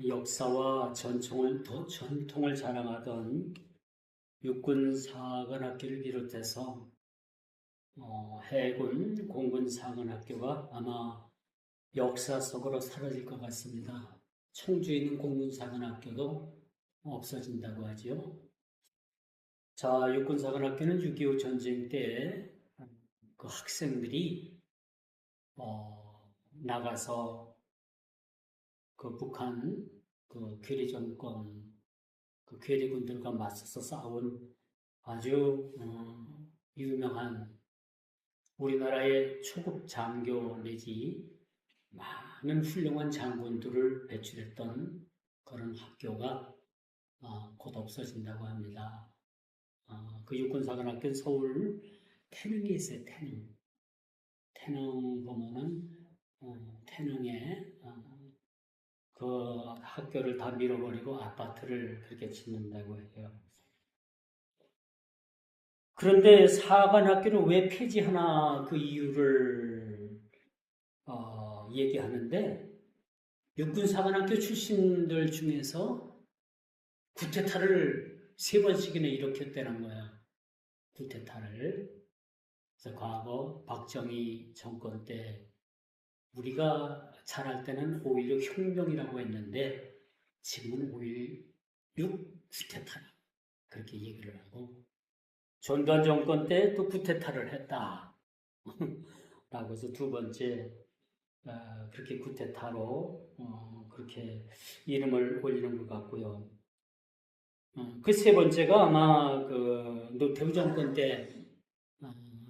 역사와 전통을 자랑하던 육군사관학교를 비롯해서 해군, 공군 사관학교가 아마 역사 속으로 사라질 것 같습니다. 청주에 있는 공군사관학교도 없어진다고 하지요. 자, 육군사관학교는 6.25 전쟁 때 그 학생들이 나가서 그 북한 그 괴뢰 정권, 그 괴뢰군들과 맞서서 싸운 아주 유명한 우리나라의 초급 장교 내지 많은 훌륭한 장군들을 배출했던 그런 학교가 곧 없어진다고 합니다. 그 육군사관학교는 서울 태릉에 있어요. 태릉 보면은 태릉에 그 학교를 다 밀어버리고 아파트를 그렇게 짓는다고 해요. 그런데 사관학교를 왜 폐지하나 그 이유를 얘기하는데 육군사관학교 출신들 중에서 쿠데타를 3번씩이나 일으켰다는 거야. 쿠데타를. 그래서 과거 박정희 정권 때 우리가 잘할 때는 5.16 혁명이라고 했는데 지금은 5.16 쿠데타라 그렇게 얘기를 하고 전두환 정권 때 또 쿠데타를 했다 라고 해서 두 번째 그렇게 쿠데타로 그렇게 이름을 올리는 것 같고요. 그 세 번째가 아마 그 노태우 정권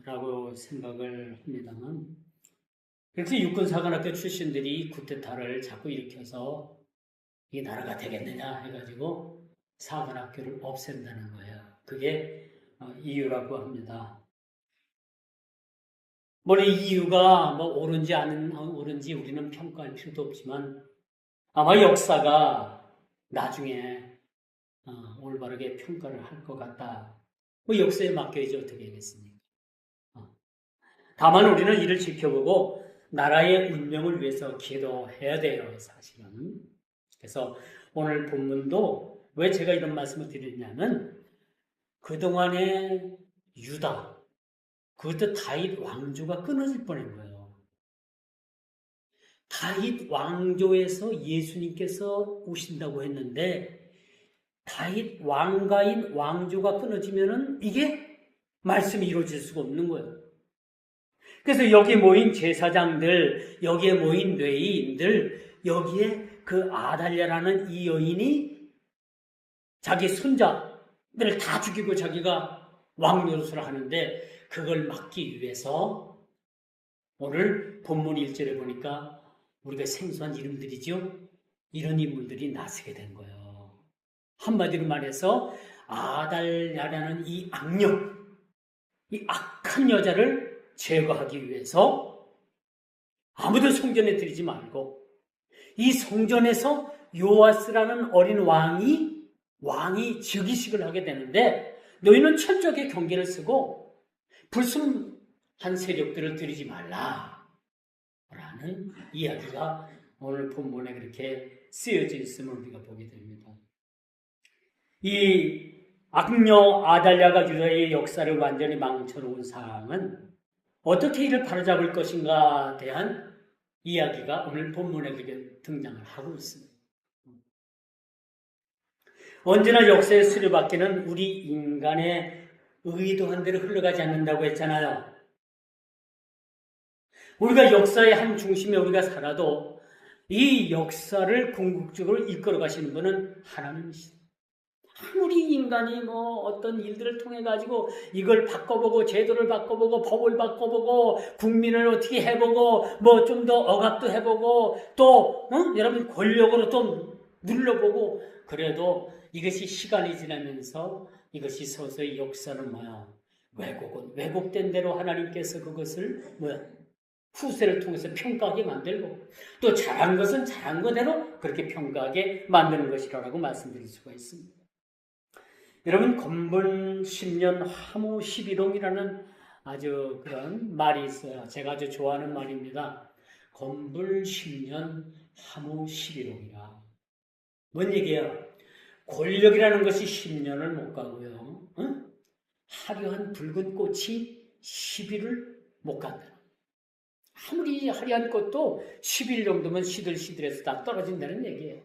때라고 생각을 합니다만 그래서 육군사관학교 출신들이 쿠데타를 자꾸 일으켜서 이 나라가 되겠느냐 해가지고 사관학교를 없앤다는 거예요. 그게 이유라고 합니다. 이 이유가 옳은지 옳은지 우리는 평가할 필요도 없지만 아마 역사가 나중에 올바르게 평가를 할 것 같다. 역사에 맡겨야지 어떻게 하겠습니까? 다만 우리는 이를 지켜보고 나라의 운명을 위해서 기도해야 돼요, 사실은. 그래서 오늘 본문도 왜 제가 이런 말씀을 드리냐면 그동안의 유다, 그것도 다윗 왕조가 끊어질 뻔한 거예요. 다윗 왕조에서 예수님께서 오신다고 했는데 다윗 왕가인 왕조가 끊어지면은 이게 말씀이 이루어질 수가 없는 거예요. 그래서 여기에 모인 제사장들, 여기에 모인 레위인들, 여기에 그 아달랴라는 이 여인이 자기 손자들을 다 죽이고 자기가 왕노릇을 하는데 그걸 막기 위해서 오늘 본문 1절에 보니까 우리가 생소한 이름들이죠. 이런 인물들이 나서게 된 거예요. 한마디로 말해서 아달랴라는 이 악녀, 이 악한 여자를 제거하기 위해서 아무도 성전에 들이지 말고 이 성전에서 요아스라는 어린 왕이 즉위식을 하게 되는데 너희는 철저하게 경계를 쓰고 불순한 세력들을 들이지 말라 라는 이야기가 오늘 본문에 그렇게 쓰여져 있음을 우리가 보게 됩니다. 이 악녀 아달랴가 유다의 역사를 완전히 망쳐놓은 상황은 어떻게 이를 바로잡을 것인가에 대한 이야기가 오늘 본문에 그렇게 등장을 하고 있습니다. 언제나 역사의 수레바퀴는 우리 인간의 의도한 대로 흘러가지 않는다고 했잖아요. 우리가 역사의 한 중심에 우리가 살아도 이 역사를 궁극적으로 이끌어 가시는 분은 하나님이시다. 아무리 인간이 어떤 일들을 통해 가지고 이걸 바꿔보고 제도를 바꿔보고 법을 바꿔보고 국민을 어떻게 해보고 좀 더 억압도 해보고 또 여러분 권력으로 또 눌러보고 그래도 이것이 시간이 지나면서 이것이 서서히 역사는 왜곡된 대로 하나님께서 그것을 후세를 통해서 평가하게 만들고 또 잘한 것은 잘한 거대로 그렇게 평가하게 만드는 것이라고 말씀드릴 수가 있습니다. 여러분 건분 10년 화무 11홍이라는 아주 그런 말이 있어요. 제가 아주 좋아하는 말입니다. 건분 10년 화무 11홍이라. 뭔 얘기야? 권력이라는 것이 10년을 못 가고요. 응? 화려한 붉은 꽃이 10일을 못 간다. 아무리 화려한 꽃도 10일 정도면 시들시들해서 다 떨어진다는 얘기예요.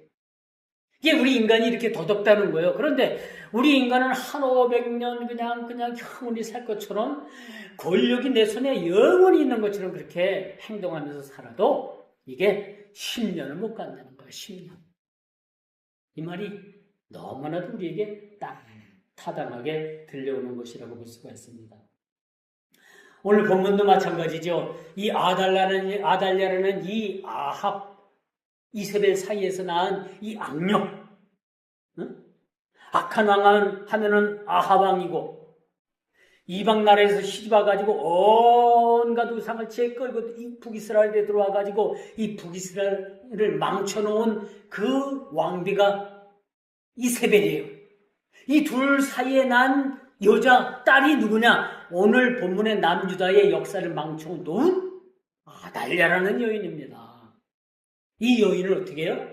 이게 우리 인간이 이렇게 더덥다는 거예요. 그런데 우리 인간은 한 500년 그냥 영원히 살 것처럼 권력이 내 손에 영원히 있는 것처럼 그렇게 행동하면서 살아도 이게 10년을 못 간다는 거예요. 10년. 이 말이 너무나도 우리에게 딱 타당하게 들려오는 것이라고 볼 수가 있습니다. 오늘 본문도 마찬가지죠. 이 아달랴라는 이 아합, 이세벨 사이에서 낳은 이 악령. 응? 악한 왕은 하면은 아합 왕이고, 이방 나라에서 시집와가지고 온갖 우상을 채 끌고 이 북이스라엘에 들어와가지고 이 북이스라엘을 망쳐놓은 그 왕비가 이세벨이에요. 이 둘 사이에 난 여자, 딸이 누구냐? 오늘 본문의 남유다의 역사를 망쳐놓은 아달랴라는 여인입니다. 이 여인을 어떻게 해요?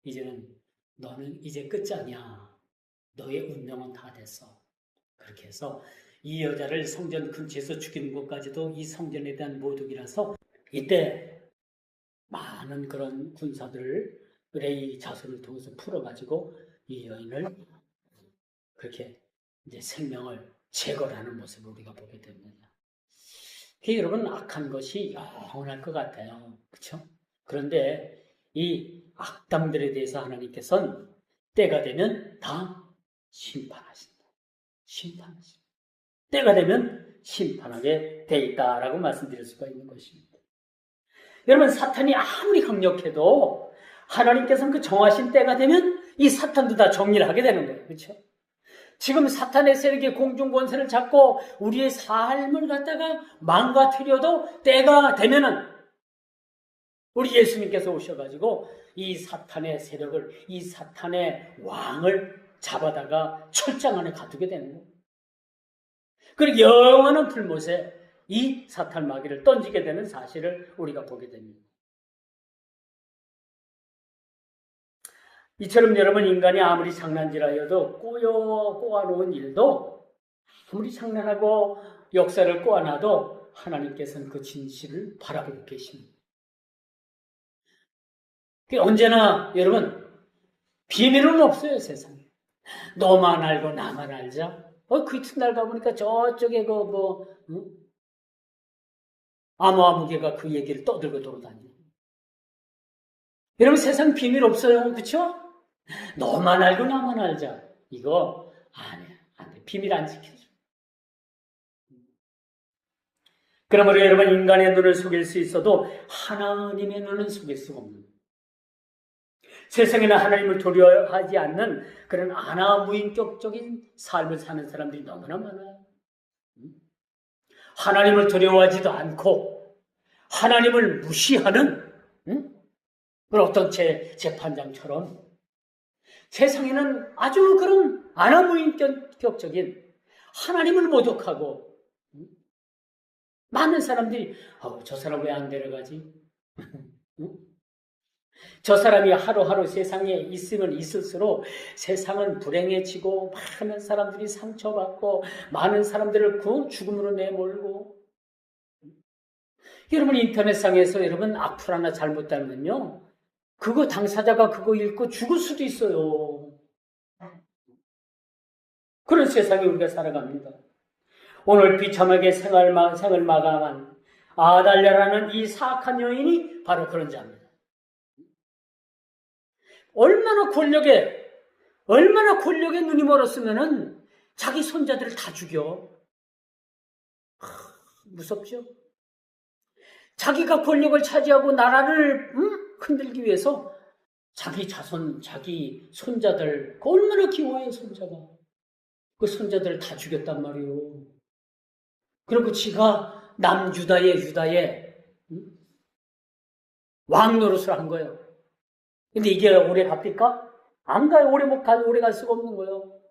이제는 너는 이제 끝장이야. 너의 운명은 다 됐어. 그렇게 해서 이 여자를 성전 근처에서 죽이는 것까지도 이 성전에 대한 모독이라서 이때 많은 그런 군사들을 이 자손을 통해서 풀어가지고 이 여인을 그렇게 이제 생명을 제거하는 모습을 우리가 보게 됩니다. 여러분, 악한 것이 영원할 것 같아요. 그렇죠? 그런데 이 악당들에 대해서 하나님께서는 때가 되면 다 심판하신다. 심판하신다. 때가 되면 심판하게 돼 있다라고 말씀드릴 수가 있는 것입니다. 여러분, 사탄이 아무리 강력해도 하나님께서는 그 정하신 때가 되면 이 사탄도 다 정리를 하게 되는 거예요. 그렇죠? 지금 사탄의 세력이 공중 권세를 잡고 우리의 삶을 갖다가 망가뜨려도 때가 되면은 우리 예수님께서 오셔가지고 이 사탄의 세력을, 이 사탄의 왕을 잡아다가 철장 안에 가두게 되는 거예요. 그리고 영원한 불못에 이 사탄 마귀를 던지게 되는 사실을 우리가 보게 됩니다. 이처럼 여러분, 인간이 아무리 장난질하여도 꼬아놓은 일도, 아무리 장난하고 역사를 꼬아놔도 하나님께서는 그 진실을 바라보고 계십니다. 언제나 여러분, 비밀은 없어요, 세상에. 너만 알고 나만 알자. 그 이튿날 가보니까 저쪽에 아무개가 그 얘기를 떠들고 돌아다니는. 여러분, 세상 비밀 없어요. 그렇죠? 너만 알고 나만 알자. 이거 안 돼. 비밀 안 지켜줘. 그러므로 여러분, 인간의 눈을 속일 수 있어도 하나님의 눈은 속일 수가 없는 거예요. 세상에는 하나님을 두려워하지 않는 그런 아나무인격적인 삶을 사는 사람들이 너무나 많아요. 하나님을 두려워하지도 않고 하나님을 무시하는 그런 어떤 재판장처럼 세상에는 아주 그런 아나무인격적인 하나님을 모독하고 많은 사람들이 저 사람 왜 안 데려가지? 저 사람이 하루하루 세상에 있으면 있을수록 세상은 불행해지고 많은 사람들이 상처받고 많은 사람들을 죽음으로 내몰고. 여러분, 인터넷상에서 여러분 악플 하나 잘못 달면요, 그거 당사자가 그거 읽고 죽을 수도 있어요. 그런 세상에 우리가 살아갑니다. 오늘 비참하게 생을 마감한 아달랴라는 이 사악한 여인이 바로 그런 자입니다. 얼마나 권력에 눈이 멀었으면은 자기 손자들을 다 죽여. 무섭죠? 자기가 권력을 차지하고 나라를 흔들기 위해서 자기 자손, 자기 손자들, 얼마나 귀여워요, 손자가. 그 손자들을 다 죽였단 말이에요. 그리고 지가 유다의 왕 노릇을 한 거예요. 근데 이게 오래 갑니까? 안 가요. 오래 갈 수가 없는 거예요.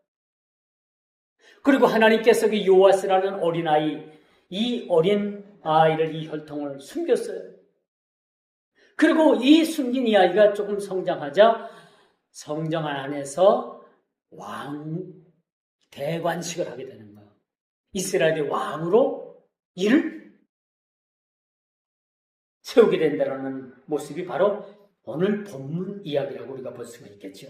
그리고 하나님께서 그 요아스라는 어린아이, 이 어린 아이를, 이 혈통을 숨겼어요. 그리고 이 숨긴 이 아이가 조금 성장하자 성정 안에서 대관식을 하게 되는 거예요. 이스라엘의 왕으로 이를 세우게 된다는 모습이 바로 오늘 본문 이야기라고 우리가 볼 수가 있겠죠.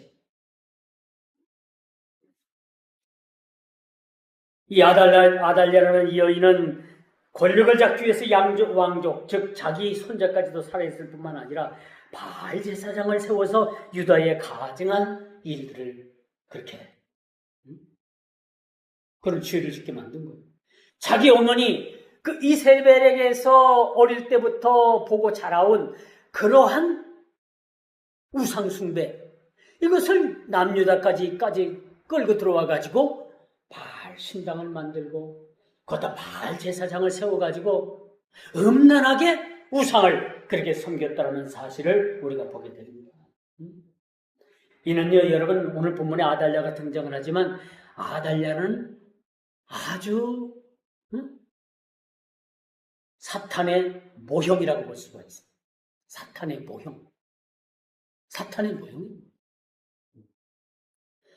이 아달랴라는 이 여인은 권력을 잡기 위해서 왕족, 즉 자기 손자까지도 살아있을 뿐만 아니라 바알 제사장을 세워서 유다에 가증한 일들을 그렇게 그런 죄를 짓게 만든 거예요. 자기 어머니 그 이세벨에게서 어릴 때부터 보고 자라온 그러한 우상 숭배, 이것을 남유다까지 끌고 들어와 가지고 바알 신당을 만들고 거기다 바알 제사장을 세워가지고 음란하게 우상을 그렇게 섬겼다는 사실을 우리가 보게 됩니다. 이는요, 여러분, 오늘 본문에 아달랴가 등장을 하지만 아달랴는 아주 사탄의 모형이라고 볼 수가 있어요. 사탄의 모형. 사탄의 모형입니다.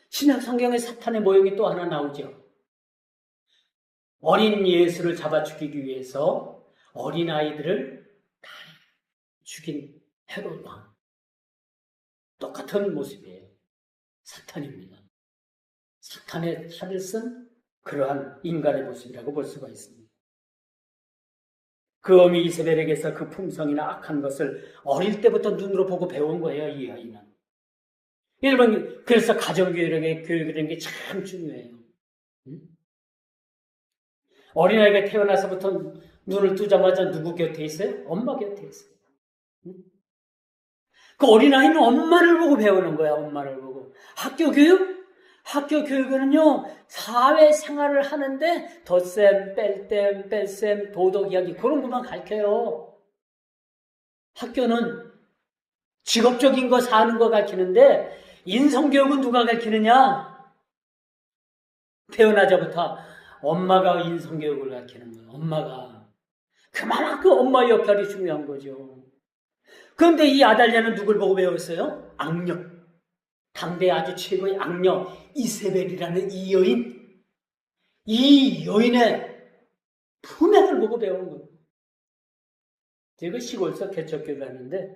신약 성경에 사탄의 모형이 또 하나 나오죠. 어린 예수를 잡아 죽이기 위해서 어린 아이들을 다 죽인 헤롯 왕. 똑같은 모습이에요. 사탄입니다. 사탄의 탈을 쓴 그러한 인간의 모습이라고 볼 수가 있습니다. 그 어미 이세벨에게서 그 품성이나 악한 것을 어릴 때부터 눈으로 보고 배운 거예요, 이 아이는. 여러분, 그래서 가정교육이라는 게 참 중요해요. 어린아이가 태어나서부터 눈을 뜨자마자 누구 곁에 있어요? 엄마 곁에 있어요. 그 어린아이는 엄마를 보고 배우는 거야, 엄마를 보고. 학교 교육? 학교 교육은요, 사회생활을 하는데 덧셈, 뺄셈, 뺄셈, 도덕 이야기 그런 것만 가르쳐요. 학교는 직업적인 거 사는 거 가르치는데 인성교육은 누가 가르치느냐? 태어나자부터 엄마가 인성교육을 가르치는 거예요. 엄마가. 그만큼 엄마 역할이 중요한 거죠. 그런데 이 아달랴는 누굴 보고 배웠어요? 악녀. 당대 아주 최고의 악녀 이세벨이라는 이 여인. 이 여인의 품행을 보고 배운 거예요. 제가 시골에서 개척교회를 하는데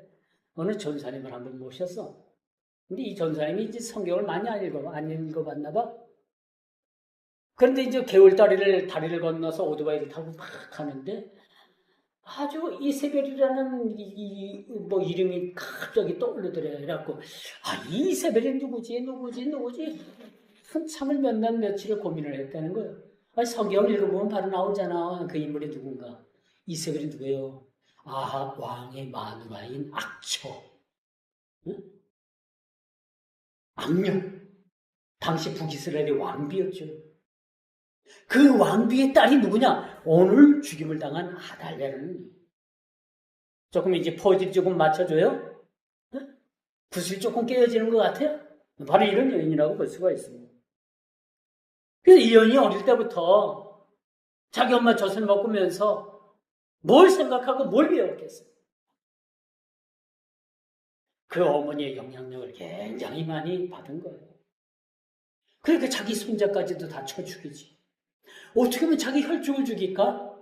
어느 전사님을 한번 모셨어. 근데 이 전사님이 이제 성경을 많이 안 읽어봤나 봐. 그런데 이제 다리를 건너서 오토바이를 타고 막 가는데 아주 이세벨이라는 이름이 갑자기 떠오르더래요. 그래갖고 이세벨이 누구지? 한참을 몇 날 며칠을 고민을 했다는 거예요. 성경을 읽어보면 바로 나오잖아. 그 인물이 누군가. 이세벨이 누구예요? 아합 왕의 마누라인 악처. 응? 악녀. 당시 북이스라엘의 왕비였죠. 그 왕비의 딸이 누구냐? 오늘 죽임을 당한 아달랴는. 조금 이제 퍼즐이 조금 맞춰줘요? 구슬이 조금 깨어지는 것 같아요? 바로 이런 여인이라고 볼 수가 있습니다. 그래서 이 여인이 어릴 때부터 자기 엄마 젖을 먹으면서 뭘 생각하고 뭘 배웠겠어요? 그 어머니의 영향력을 굉장히 많이 받은 거예요. 그러니까 자기 손자까지도 다 쳐 죽이지. 어떻게 하면 자기 혈육을 죽일까?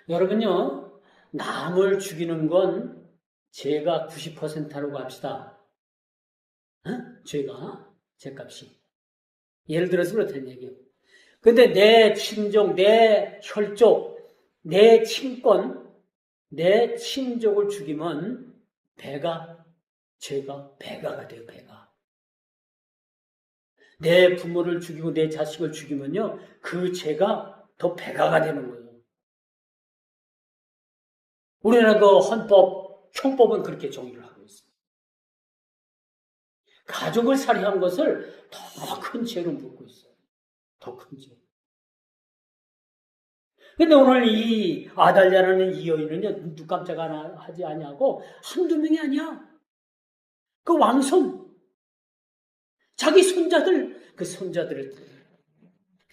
여러분요, 남을 죽이는 건 죄가 90%라고 합시다. 죄가, 죄값이. 예를 들어서 그렇다는 얘기예요. 근데 내 친족, 내 혈족, 내 친권, 내 친족을 죽이면 죄가 배가가 돼요, 배가. 내 부모를 죽이고 내 자식을 죽이면요, 그 죄가 더 배가가 되는 거예요. 우리나라 그 형법은 그렇게 정의를 하고 있습니다. 가족을 살해한 것을 더 큰 죄로 묻고 있어요. 더 큰 죄. 근데 오늘 이 아달랴라는 이 여인은요, 눈 깜짝 하지 아니하고 한두 명이 아니야. 그 왕손. 자기 손자들을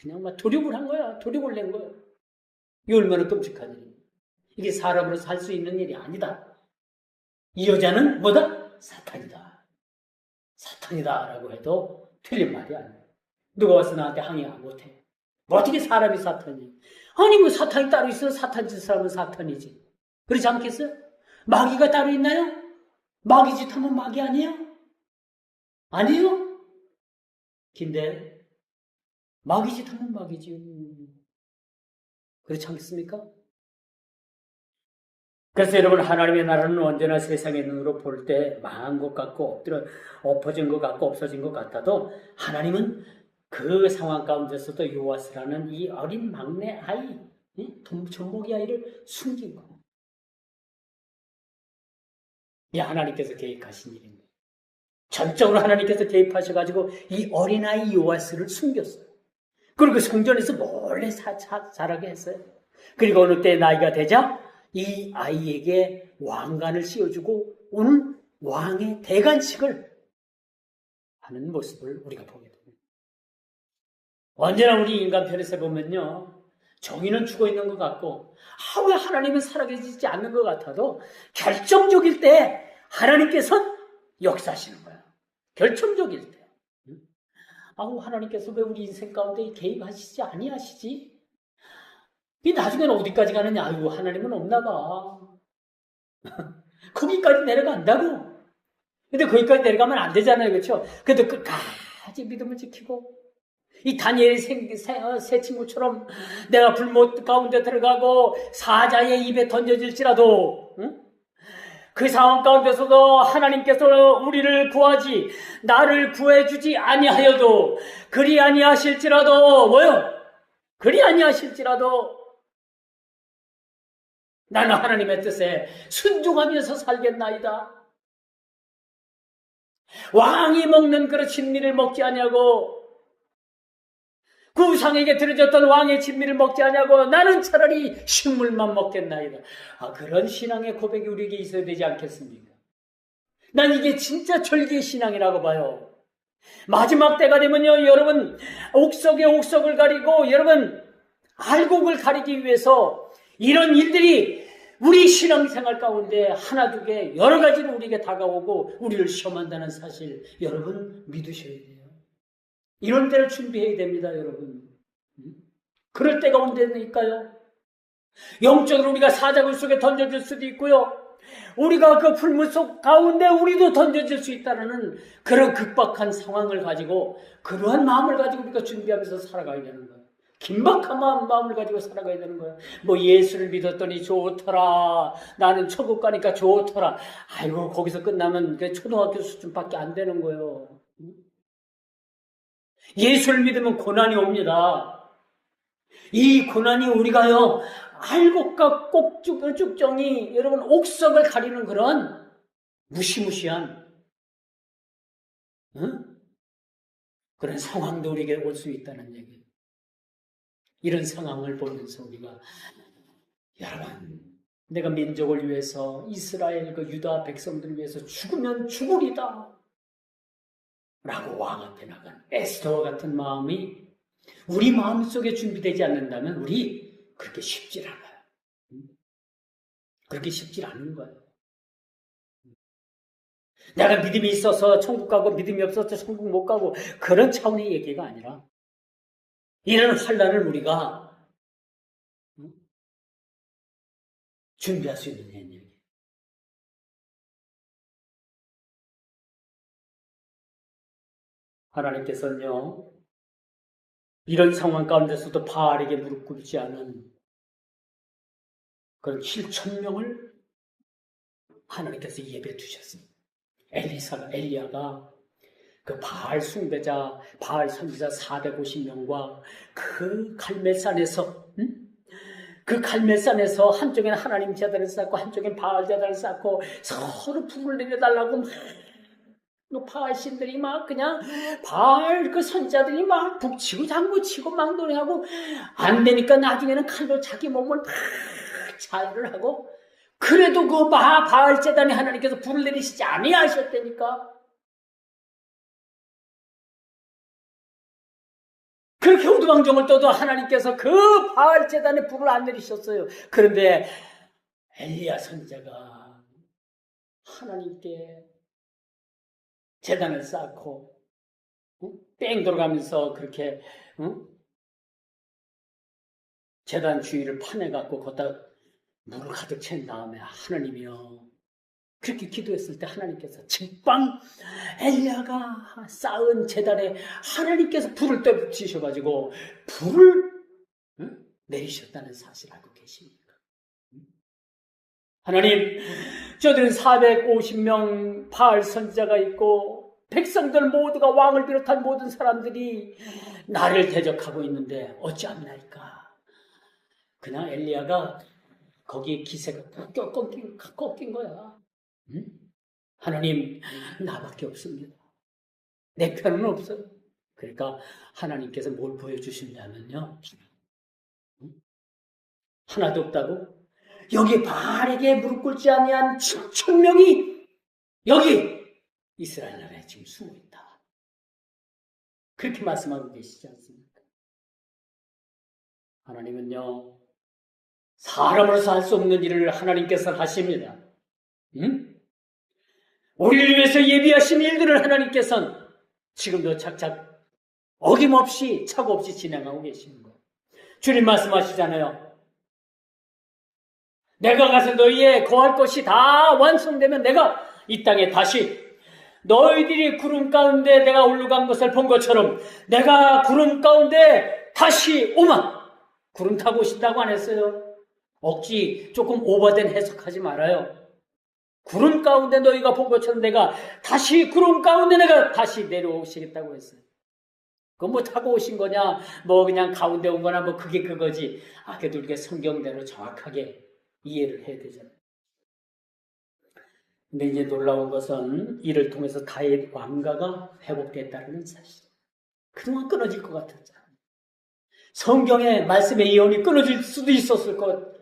그냥 막 도륙을 한 거야. 도륙을 낸 거야. 이게 얼마나 끔찍한 일이야. 이게 사람으로서 할 수 있는 일이 아니다. 이 여자는 뭐다? 사탄이다. 사탄이다라고 해도 틀린 말이 아니에요. 누가 와서 나한테 항의 못해. 뭐 어떻게 사람이 사탄이? 아니 뭐 사탄이 따로 있어? 사탄 짓 사람은 사탄이지. 그렇지 않겠어요? 마귀가 따로 있나요? 마귀 짓 하면 마귀 아니에요? 아니에요? 근데 마귀 짓 하면 마귀지. 그렇지 않겠습니까? 그래서 여러분, 하나님의 나라는 언제나 세상의 눈으로 볼 때 망한 것 같고 엎어진 것 같고 없어진 것 같아도 하나님은 그 상황 가운데서도 요아스라는 이 어린 막내 아이, 젖먹이 아이를 숨긴 거예요. 이 하나님께서 계획하신 일입니다. 전적으로 하나님께서 개입하셔가지고 이 어린아이 요아스를 숨겼어요. 그리고 성전에서 몰래 자라게 했어요. 그리고 어느 때 나이가 되자 이 아이에게 왕관을 씌워주고 오늘 왕의 대관식을 하는 모습을 우리가 보게 됩니다. 언제나 우리 인간 편에서 보면요, 정의는 죽어있는 것 같고 왜 하나님은 살아계시지 않는 것 같아도 결정적일 때 하나님께서는 역사하시는 거예요. 결정적일 때. 하나님께서 왜 우리 인생 가운데 개입하시지 아니하시지? 이 나중에는 어디까지 가느냐? 하나님은 없나 봐. 거기까지 내려간다고. 근데 거기까지 내려가면 안 되잖아요. 그렇죠? 그래도 끝까지 믿음을 지키고 이 다니엘의 새 친구처럼 내가 불못 가운데 들어가고 사자의 입에 던져질지라도 그 상황 가운데서도 하나님께서 우리를 구하지 나를 구해주지 아니하여도 그리 아니하실지라도 그리 아니하실지라도 나는 하나님의 뜻에 순종하면서 살겠나이다. 왕이 먹는 그런 진미를 먹지 아니하고 그 우상에게 드려졌던 왕의 진미를 먹지 아니하고 나는 차라리 식물만 먹겠나이다. 그런 신앙의 고백이 우리에게 있어야 되지 않겠습니까? 난 이게 진짜 절기의 신앙이라고 봐요. 마지막 때가 되면요, 여러분 옥석에 옥석을 가리고 여러분 알곡을 가리기 위해서 이런 일들이 우리 신앙생활 가운데 하나 두 개 여러 가지로 우리에게 다가오고 우리를 시험한다는 사실 여러분 믿으셔야 돼요. 이런 때를 준비해야 됩니다, 여러분. 그럴 때가 언제니까요? 영적으로 우리가 사자굴 속에 던져질 수도 있고요. 우리가 그 풀물 속 가운데 우리도 던져질 수 있다는 그런 급박한 상황을 가지고 그러한 마음을 가지고 우리가 준비하면서 살아가야 되는 거예요. 긴박한 마음을 가지고 살아가야 되는 거예요. 예수를 믿었더니 좋더라. 나는 천국 가니까 좋더라. 거기서 끝나면 초등학교 수준밖에 안 되는 거예요. 예수를 믿으면 고난이 옵니다. 이 고난이 우리가요, 알곡과 꼭죽정이 여러분 옥석을 가리는 그런 무시무시한 그런 상황도 우리에게 올 수 있다는 얘기예요. 이런 상황을 보면서 우리가 여러분 내가 민족을 위해서 이스라엘 그 유다 백성들을 위해서 죽으면 죽으리다 라고 왕 앞에 나간 에스더와 같은 마음이 우리 마음속에 준비되지 않는다면 우리 그렇게 쉽질 않아요. 그렇게 쉽질 않은 거예요. 내가 믿음이 있어서 천국 가고 믿음이 없어서 천국 못 가고 그런 차원의 얘기가 아니라 이런 환난을 우리가 준비할 수 있는 얘기예요. 하나님께서는요, 이런 상황 가운데서도 바알에게 무릎 꿇지 않은 그런 7,000명을 하나님께서 예배 두셨습니다. 엘리야가 그 바알 숭배자, 바알 선지자 450명과 그 갈멜산에서 그 갈멜산에서 한쪽에는 하나님 제단을 쌓고 한쪽에는 바알 제단을 쌓고 서로 불을 내려달라고 막 바알 신들이 막 그냥 바알 그 선지자들이 막 북치고 장구치고 막 노래하고 안 되니까 나중에는 칼로 자기 몸을 막 자해를 하고 그래도 그 바알 제단에 하나님께서 불을 내리시지 아니하셨다니까. 그렇게 우두방정을 떠도 하나님께서 그 바알 제단에 불을 안 내리셨어요. 그런데 엘리야 선지자가 하나님께 제단을 쌓고 뺑 돌아가면서 그렇게 제단 주위를 파내갖고 거기다 물을 가득 채운 다음에 하나님이여 그렇게 기도했을 때 하나님께서 직방 엘리야가 쌓은 제단에 하나님께서 불을 떨치셔가지고 불을 내리셨다는 사실을 알고 계십니까? 하나님, 저들은 450명 바알 선지자가 있고 백성들 모두가 왕을 비롯한 모든 사람들이 나를 대적하고 있는데 어찌합니까? 그냥 엘리야가 거기에 기세가 꺾인 거야. 응? 하나님, 나밖에 없습니다. 내 편은 없어요. 그러니까 하나님께서 뭘 보여주시냐면요. 하나도 없다고? 여기 바알에게 무릎 꿇지 아니한 7,000명이 여기 이스라엘 나라에 지금 숨어 있다. 그렇게 말씀하고 계시지 않습니까? 하나님은요, 사람으로서 할 수 없는 일을 하나님께서 하십니다. 응? 우리를 위해서 예비하신 일들을 하나님께서는 지금도 착착 어김없이 착오 없이 진행하고 계시는 거예요. 주님 말씀하시잖아요. 내가 가서 너희의 거할 것이 다 완성되면 내가 이 땅에 다시 너희들이 구름 가운데 내가 올라간 것을 본 것처럼 내가 구름 가운데 다시 오마. 구름 타고 오신다고 안 했어요. 억지 조금 오버된 해석하지 말아요. 구름 가운데 너희가 본 것처럼 내가 다시 구름 가운데 내가 다시 내려오시겠다고 했어요. 그건 뭐 타고 오신 거냐, 뭐 그냥 가운데 온 거나 뭐 그게 그거지. 그래도 이렇게 성경대로 정확하게 이해를 해야 되잖아요. 근데 이제 놀라운 것은 이를 통해서 다윗 왕가가 회복됐다는 사실. 그동안 끊어질 것 같았잖아요. 성경의 말씀의 예언이 끊어질 수도 있었을 것,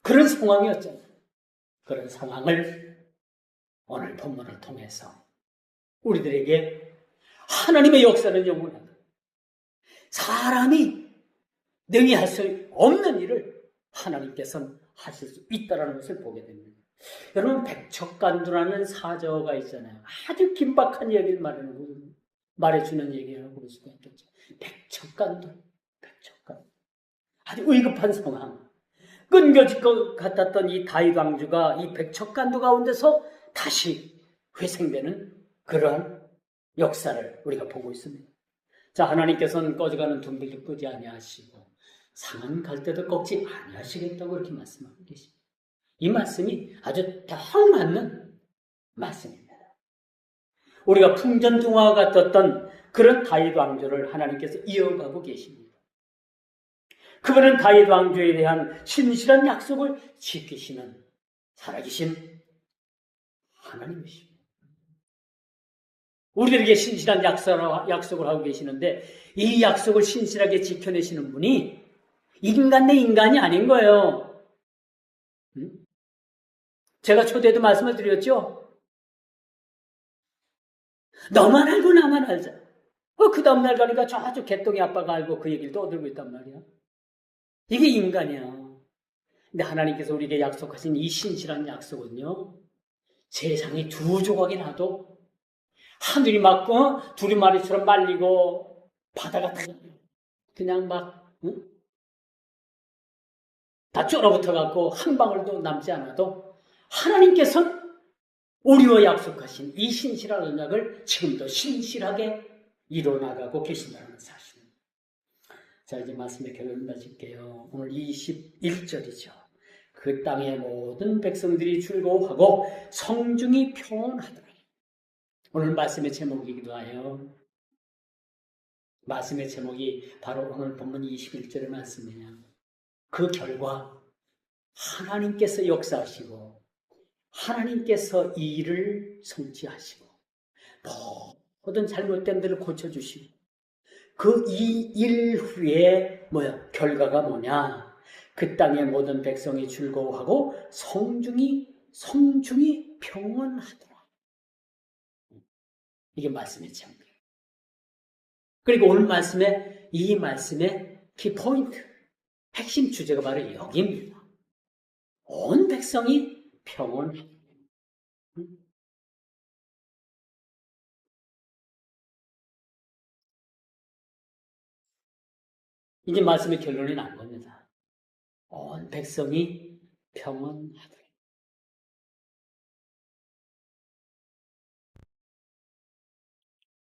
그런 상황이었잖아요. 그런 상황을 오늘 본문을 통해서 우리들에게 하나님의 역사는 영원하다. 사람이 능히 할 수 없는 일을 하나님께서는 하실 수 있다는 것을 보게 됩니다. 여러분, 백척간두라는 사저가 있잖아요. 아주 긴박한 얘기를 말해주는 얘기라고 볼 수가 있겠죠. 백척간두. 아주 위급한 상황. 끊겨질 것 같았던 이 다윗 왕주가 이 백척간두 가운데서 다시 회생되는 그러한 역사를 우리가 보고 있습니다. 자, 하나님께서는 꺼져가는 둥비를 끄지 아니하시고 상한 갈대도 꺾지 아니하시겠다고 이렇게 말씀하고 계십니다. 이 말씀이 아주 딱 맞는 말씀입니다. 우리가 풍전등화와 같았던 그런 다윗 왕조를 하나님께서 이어가고 계십니다. 그분은 다윗 왕조에 대한 신실한 약속을 지키시는 살아계신 하나님이십니다. 우리들에게 신실한 약속을 하고 계시는데 이 약속을 신실하게 지켜내시는 분이 인간 대 인간이 아닌 거예요. 제가 초대도 말씀을 드렸죠. 너만 알고 나만 알자. 그 다음날 가니까 저쪽 개똥이 아빠가 알고 그 얘기를 떠들고 있단 말이야. 이게 인간이야. 근데 하나님께서 우리에게 약속하신 이 신실한 약속은요, 세상이 두 조각이 나도 하늘이 막 두루마리처럼 말리고 바다가 그냥 막 다 쫄아붙어갖고 한 방울도 남지 않아도 하나님께서 우리와 약속하신 이 신실한 언약을 지금도 신실하게 이뤄나가고 계신다는 사실입니다. 자, 이제 말씀의 결론을 맺을게요. 오늘 21절이죠. 그 땅의 모든 백성들이 즐거워하고 성중이 평온하더라. 오늘 말씀의 제목이기도 해요. 말씀의 제목이 바로 오늘 본문 21절의 말씀이에요. 그 결과 하나님께서 역사하시고 하나님께서 이 일을 성취하시고 모든 잘못된 데를 고쳐주시고 그 이 일 후에 결과가 뭐냐? 그 땅의 모든 백성이 즐거워하고 성중이 평온하더라. 이게 말씀의 제목이에요. 그리고 오늘 이 말씀의 키포인트, 핵심 주제가 바로 여기입니다. 온 백성이 평온해. 이제 말씀의 결론이 난 겁니다. 온 백성이 평온하더라.